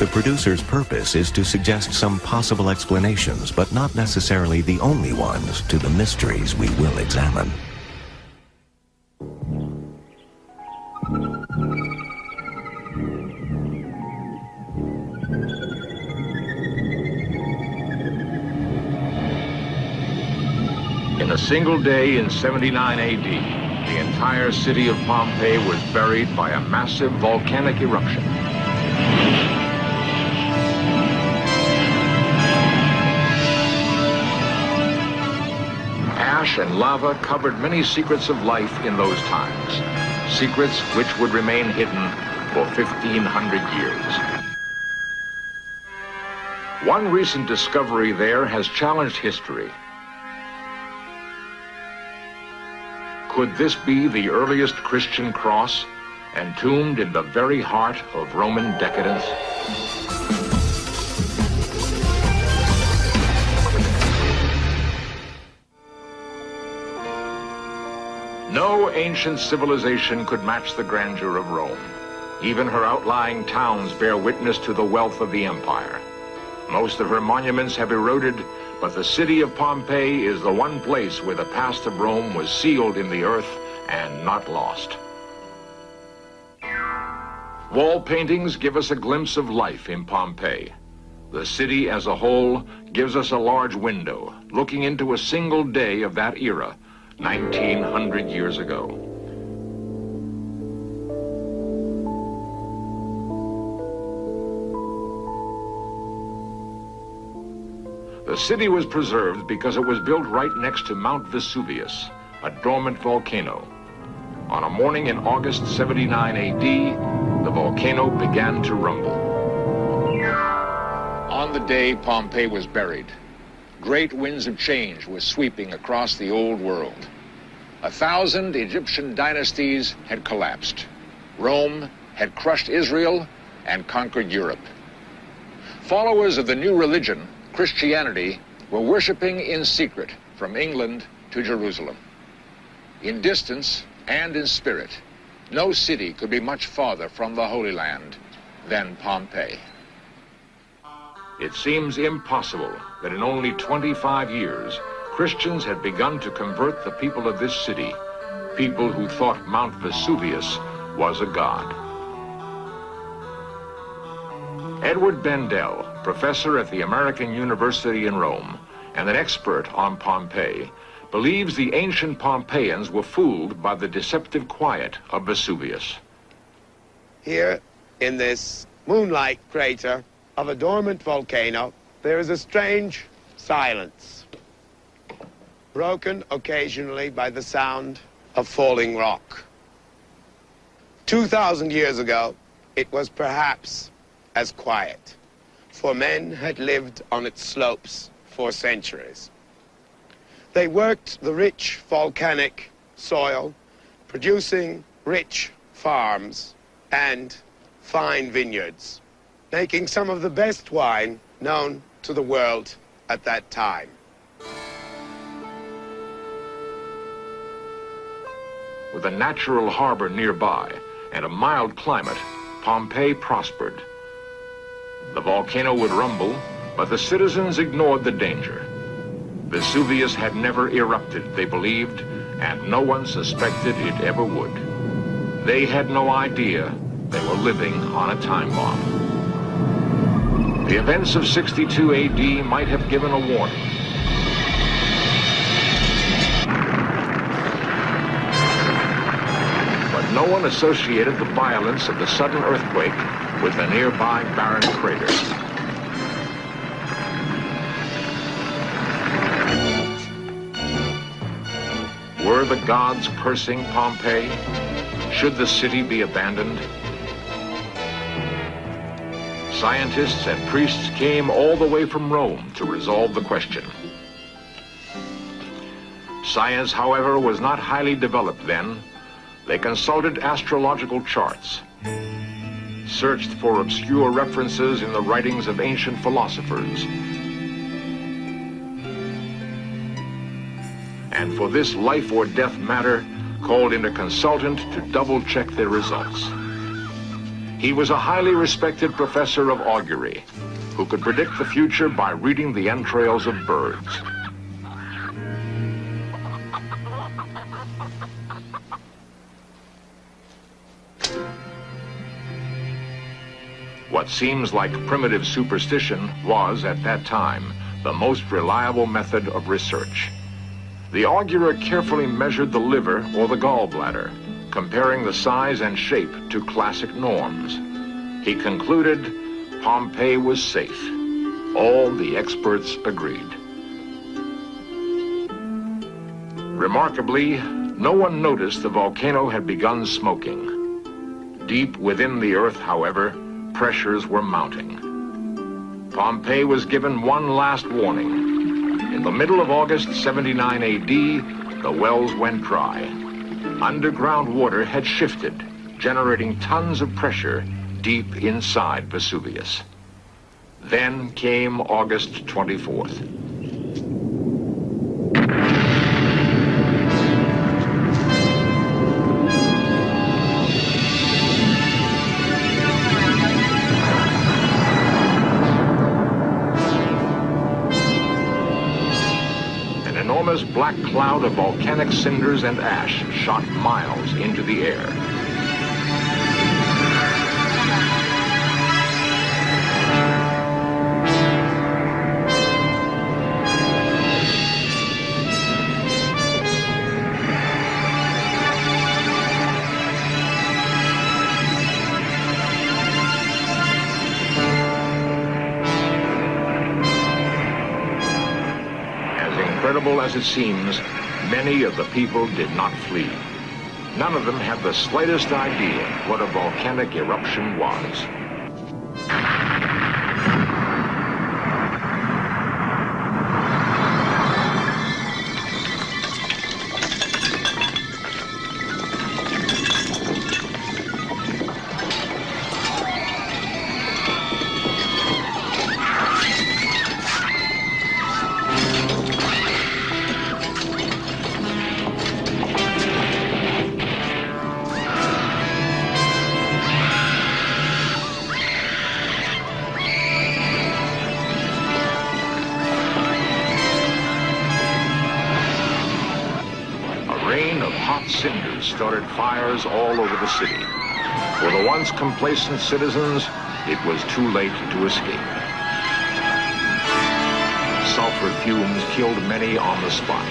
The producer's purpose is to suggest some possible explanations, but not necessarily the only ones, to the mysteries we will examine. In a single day in 79 AD, the entire city of Pompeii was buried by a massive volcanic eruption. Ash and lava covered many secrets of life in those times, secrets which would remain hidden for 1,500 years. One recent discovery there has challenged history. Could this be the earliest Christian cross, entombed in the very heart of Roman decadence? No ancient civilization could match the grandeur of Rome. Even her outlying towns bear witness to the wealth of the empire. Most of her monuments have eroded, but the city of Pompeii is the one place where the past of Rome was sealed in the earth and not lost. Wall paintings give us a glimpse of life in Pompeii. The city as a whole gives us a large window, looking into a single day of that era, 1,900 years ago. The city was preserved because it was built right next to Mount Vesuvius, a dormant volcano. On a morning in August 79 AD, the volcano began to rumble. On the day Pompeii was buried, great winds of change were sweeping across the old world. 1,000 Egyptian dynasties had collapsed. Rome had crushed Israel and conquered Europe. Followers of the new religion, Christianity, were worshiping in secret from England to Jerusalem. In distance and in spirit, no city could be much farther from the Holy Land than Pompeii. It seems impossible that in only 25 years, Christians had begun to convert the people of this city, people who thought Mount Vesuvius was a god. Edward Bendel, professor at the American University in Rome and an expert on Pompeii, believes the ancient Pompeians were fooled by the deceptive quiet of Vesuvius. Here, in this moonlight crater of a dormant volcano, there is a strange silence, broken occasionally by the sound of falling rock. 2,000 years ago, it was perhaps as quiet, for men had lived on its slopes for centuries. They worked the rich volcanic soil, producing rich farms and fine vineyards, making some of the best wine known to the world at that time. With a natural harbor nearby and a mild climate, Pompeii prospered. The volcano would rumble, but the citizens ignored the danger. Vesuvius had never erupted, they believed, and no one suspected it ever would. They had no idea they were living on a time bomb. The events of 62 AD might have given a warning. But no one associated the violence of the sudden earthquake with the nearby barren crater. Were the gods cursing Pompeii? Should the city be abandoned? Scientists and priests came all the way from Rome to resolve the question. Science, however, was not highly developed then. They consulted astrological charts, searched for obscure references in the writings of ancient philosophers, and for this life or death matter, called in a consultant to double-check their results. He was a highly respected professor of augury who could predict the future by reading the entrails of birds. What seems like primitive superstition was, at that time, the most reliable method of research. The augurer carefully measured the liver or the gallbladder, comparing the size and shape to classic norms. He concluded Pompeii was safe. All the experts agreed. Remarkably, no one noticed the volcano had begun smoking. Deep within the earth, however, pressures were mounting. Pompeii was given one last warning. In the middle of August 79 AD, the wells went dry. Underground water had shifted, generating tons of pressure deep inside Vesuvius. Then came August 24th. An enormous black cloud of volcanic cinders and ash shot miles into the air. Incredible as it seems, many of the people did not flee. None of them had the slightest idea what a volcanic eruption was. Cinders started fires all over the city. For the once complacent citizens, it was too late to escape. Sulfur fumes killed many on the spot.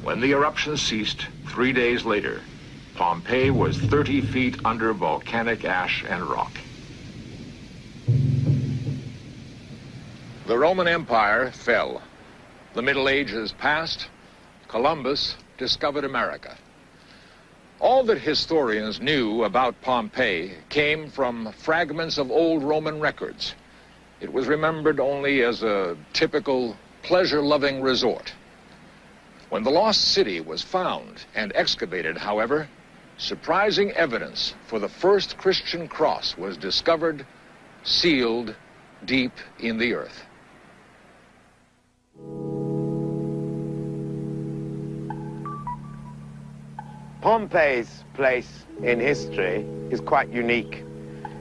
When the eruption ceased, 3 days later, Pompeii was 30 feet under volcanic ash and rock. The Roman Empire fell. The Middle Ages passed. Columbus discovered America. All that historians knew about Pompeii came from fragments of old Roman records. It was remembered only as a typical pleasure-loving resort. When the lost city was found and excavated, however, surprising evidence for the first Christian cross was discovered, sealed deep in the earth. Pompeii's place in history is quite unique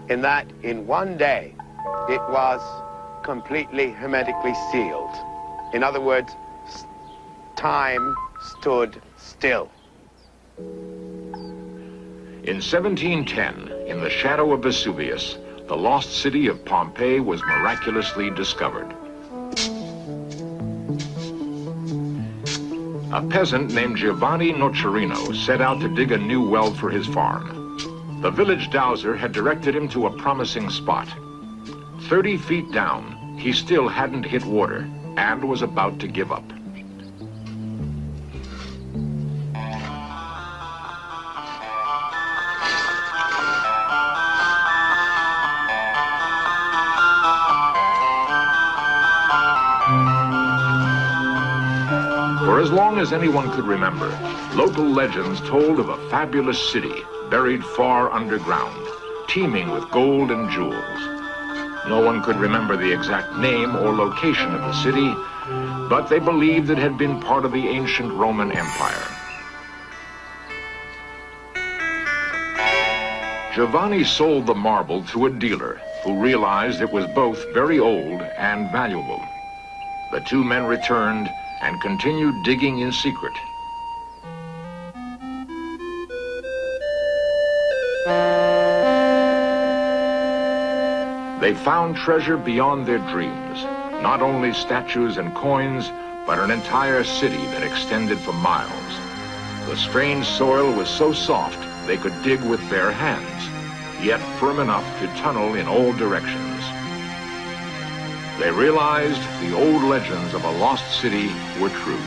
in that in one day it was completely hermetically sealed. In other words, time stood still. In 1710, in the shadow of Vesuvius, the lost city of Pompeii was miraculously discovered. A peasant named Giovanni Nocerino set out to dig a new well for his farm. The village dowser had directed him to a promising spot. 30 feet down, he still hadn't hit water and was about to give up. For as long as anyone could remember, local legends told of a fabulous city buried far underground, teeming with gold and jewels. No one could remember the exact name or location of the city, but they believed it had been part of the ancient Roman Empire. Giovanni sold the marble to a dealer who realized it was both very old and valuable. The two men returned and continued digging in secret. They found treasure beyond their dreams, not only statues and coins, but an entire city that extended for miles. The strange soil was so soft they could dig with bare hands, yet firm enough to tunnel in all directions. They realized the old legends of a lost city were true.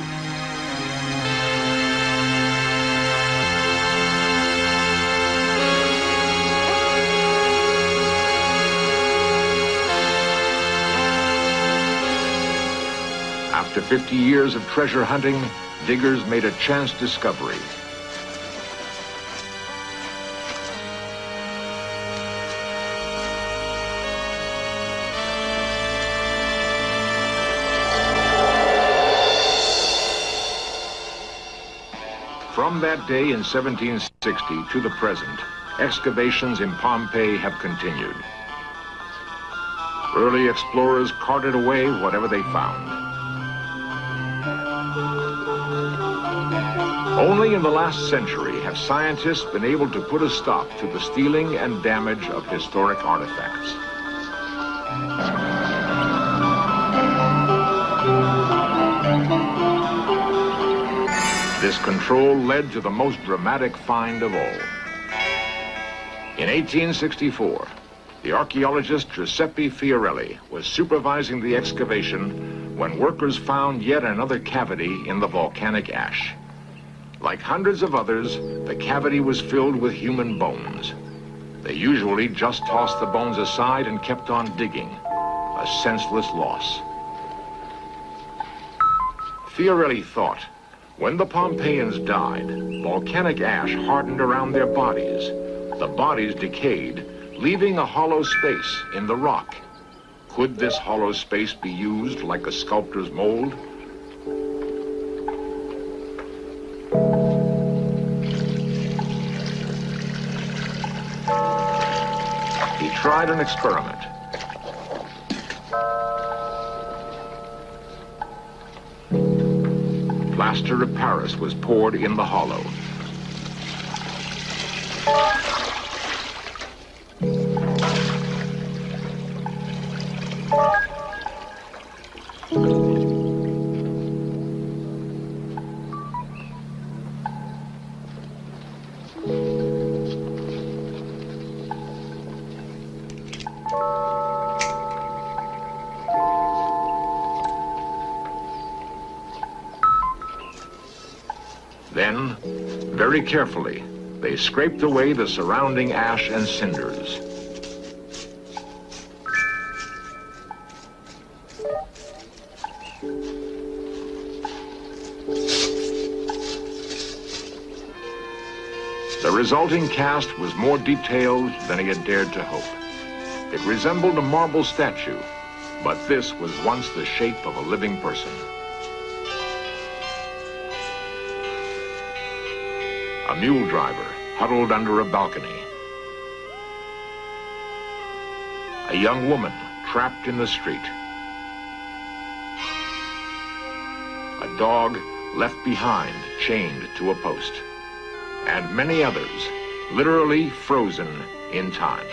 After 50 years of treasure hunting, diggers made a chance discovery. From that day in 1760 to the present, excavations in Pompeii have continued. Early explorers carted away whatever they found. Only in the last century have scientists been able to put a stop to the stealing and damage of historic artifacts. This control led to the most dramatic find of all. In 1864, the archaeologist Giuseppe Fiorelli was supervising the excavation when workers found yet another cavity in the volcanic ash. Like hundreds of others, the cavity was filled with human bones. They usually just tossed the bones aside and kept on digging, a senseless loss. Fiorelli thought, when the Pompeians died, volcanic ash hardened around their bodies. The bodies decayed, leaving a hollow space in the rock. Could this hollow space be used like a sculptor's mold? He tried an experiment. Plaster of Paris was poured in the hollow. Then, very carefully, they scraped away the surrounding ash and cinders. The resulting cast was more detailed than he had dared to hope. It resembled a marble statue, but this was once the shape of a living person. A mule driver huddled under a balcony. A young woman trapped in the street. A dog left behind, chained to a post. And many others, literally frozen in time.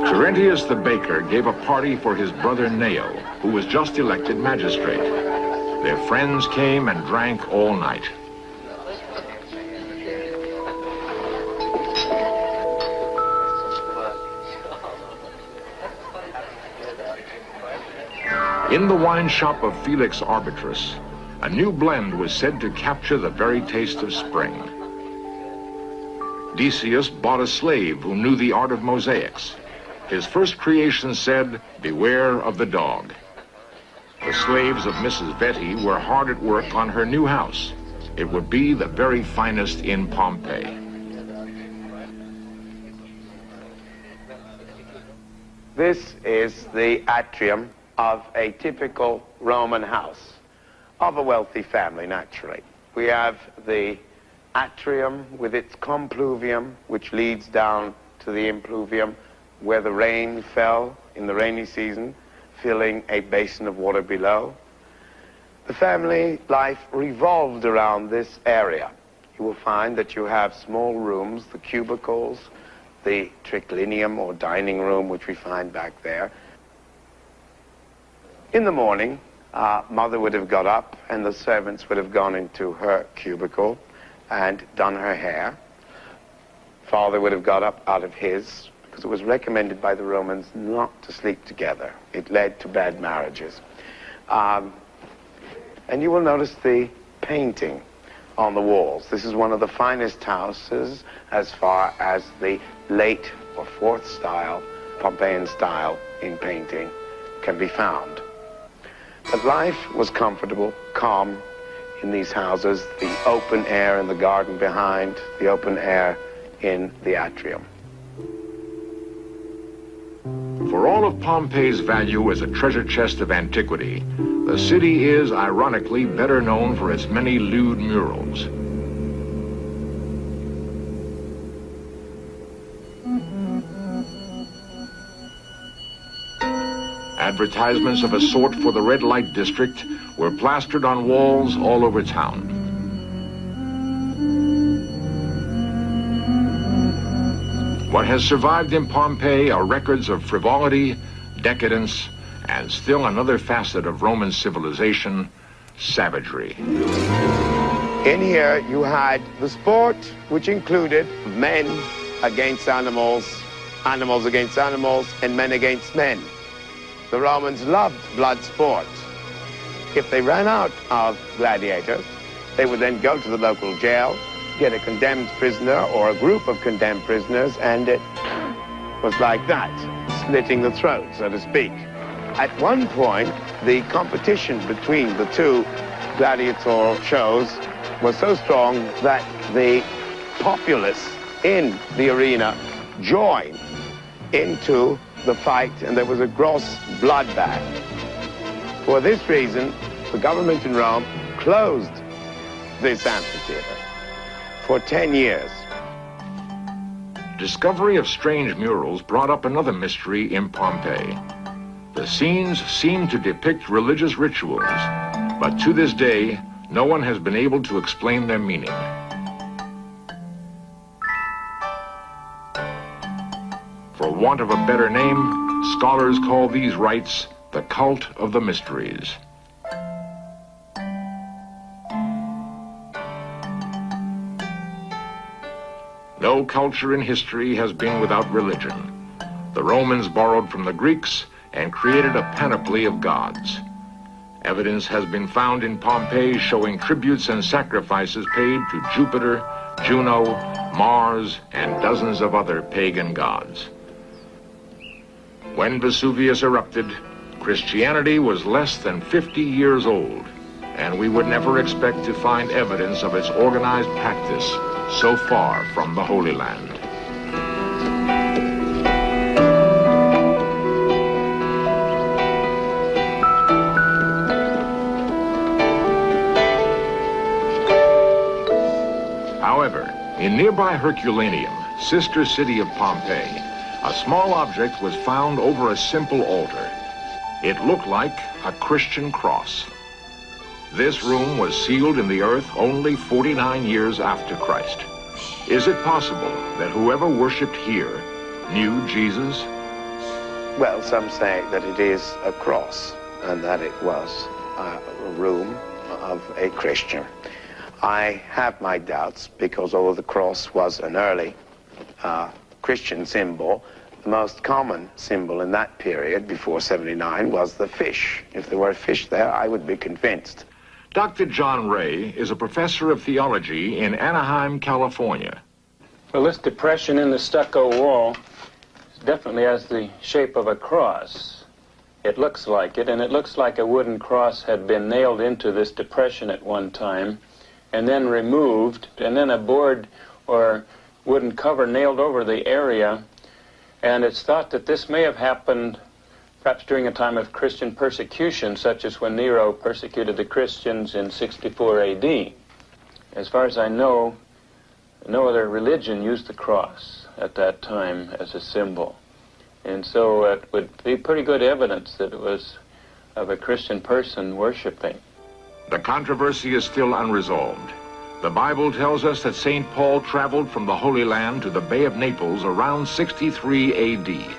Terentius the baker gave a party for his brother Neo, who was just elected magistrate. Their friends came and drank all night. In the wine shop of Felix Arbitrus, a new blend was said to capture the very taste of spring. Decius bought a slave who knew the art of mosaics. His first creation said, "Beware of the dog." The slaves of Mrs. Betty were hard at work on her new house. It would be the very finest in Pompeii. This is the atrium of a typical Roman house, of a wealthy family, naturally. We have the atrium with its compluvium, which leads down to the impluvium, where the rain fell in the rainy season, filling a basin of water below. The family life revolved around this area. You will find that you have small rooms, the cubicles, the triclinium or dining room, which we find back there. In the morning, mother would have got up and the servants would have gone into her cubicle and done her hair. Father would have got up out of his, because it was recommended by the Romans not to sleep together. It led to bad marriages. And you will notice the painting on the walls. This is one of the finest houses as far as the late or fourth style, Pompeian style in painting can be found. But life was comfortable, calm in these houses, the open air in the garden behind, the open air in the atrium. For all of Pompeii's value as a treasure chest of antiquity, the city is, ironically, better known for its many lewd murals. Advertisements of a sort for the red light district were plastered on walls all over town. What has survived in Pompeii are records of frivolity, decadence, and still another facet of Roman civilization, savagery. In here you had the sport, which included men against animals, animals against animals, and men against men. The Romans loved blood sport. If they ran out of gladiators, they would then go to the local jail, get a condemned prisoner or a group of condemned prisoners, and it was like that, slitting the throat, so to speak. At one point, the competition between the two gladiatorial shows was so strong that the populace in the arena joined into the fight, and there was a gross bloodbath. For this reason, the government in Rome closed this amphitheater for 10 years. Discovery of strange murals brought up another mystery in Pompeii. The scenes seem to depict religious rituals, but to this day, no one has been able to explain their meaning. For want of a better name, scholars call these rites the cult of the mysteries. No culture in history has been without religion. The Romans borrowed from the Greeks and created a panoply of gods. Evidence has been found in Pompeii showing tributes and sacrifices paid to Jupiter, Juno, Mars, and dozens of other pagan gods. When Vesuvius erupted, Christianity was less than 50 years old, and we would never expect to find evidence of its organized practice so far from the Holy Land. However, in nearby Herculaneum, sister city of Pompeii, a small object was found over a simple altar. It looked like a Christian cross. This room was sealed in the earth only 49 years after Christ. Is it possible that whoever worshipped here knew Jesus? Well, some say that it is a cross and that it was a room of a Christian. I have my doubts because although the cross was an early Christian symbol, the most common symbol in that period, before 79, was the fish. If there were a fish there, I would be convinced. Dr. John Ray is a professor of theology in Anaheim, California. Well, this depression in the stucco wall is definitely has the shape of a cross. It looks like it, and it looks like a wooden cross had been nailed into this depression at one time, and then removed, and then a board or wooden cover nailed over the area. And it's thought that this may have happened perhaps during a time of Christian persecution, such as when Nero persecuted the Christians in 64 AD. As far as I know, no other religion used the cross at that time as a symbol. And so it would be pretty good evidence that it was of a Christian person worshiping. The controversy is still unresolved. The Bible tells us that St. Paul traveled from the Holy Land to the Bay of Naples around 63 AD.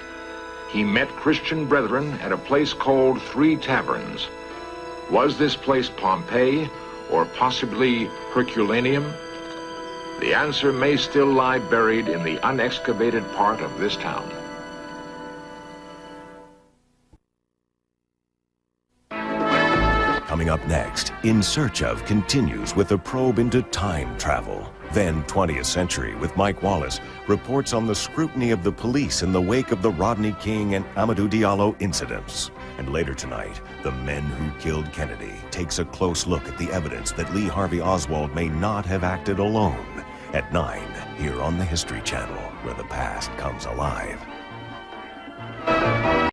He met Christian brethren at a place called Three Taverns. Was this place Pompeii or possibly Herculaneum? The answer may still lie buried in the unexcavated part of this town. Coming up next, In Search Of continues with a probe into time travel. Then 20th Century with Mike Wallace reports on the scrutiny of the police in the wake of the Rodney King and Amadou Diallo incidents. And later tonight, The Men Who Killed Kennedy takes a close look at the evidence that Lee Harvey Oswald may not have acted alone. At 9, here on the History Channel, where the past comes alive.